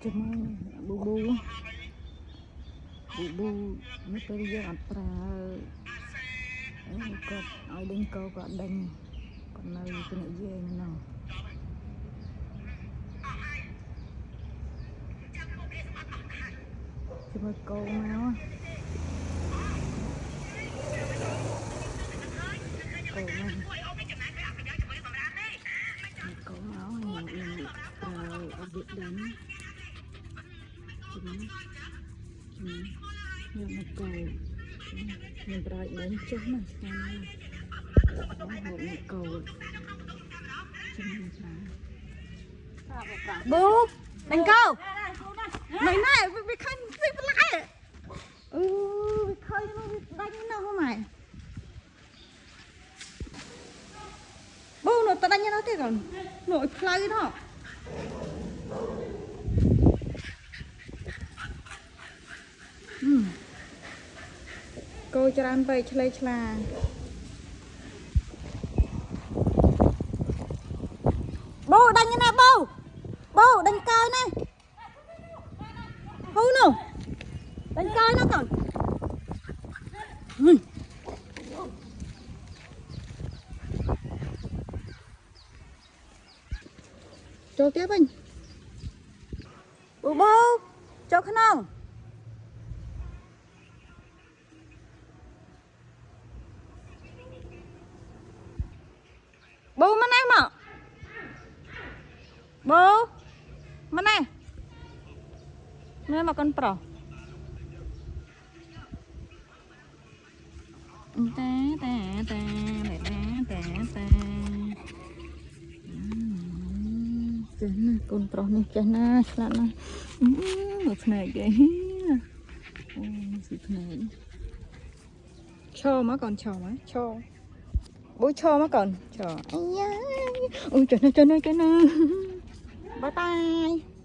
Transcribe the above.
cuma bu nó bây giờ ăn pra còn ai đánh câu còn đánh còn nơi cái này dê nào cuma câu máu câu máu nhiều ở Việt đánh nhưng mà cầu mình phải đánh chết mà hộ một cầu bố đánh câu mày này bị khơi bị lại bị khơi nó đánh nào không mày bố nó ta đánh như nó thế còn nội play đó cô cho ăn bay chơi là bố đánh như nào bố đánh coi này hú nào đánh coi nó còn cho tiếp anh bố cho khăn không bố mà này mà bố mà này mà con pro con pro này chana lana một này cái này cho má còn cho má cho bố cho má còn cho ôi trời ơi cái này bye bye.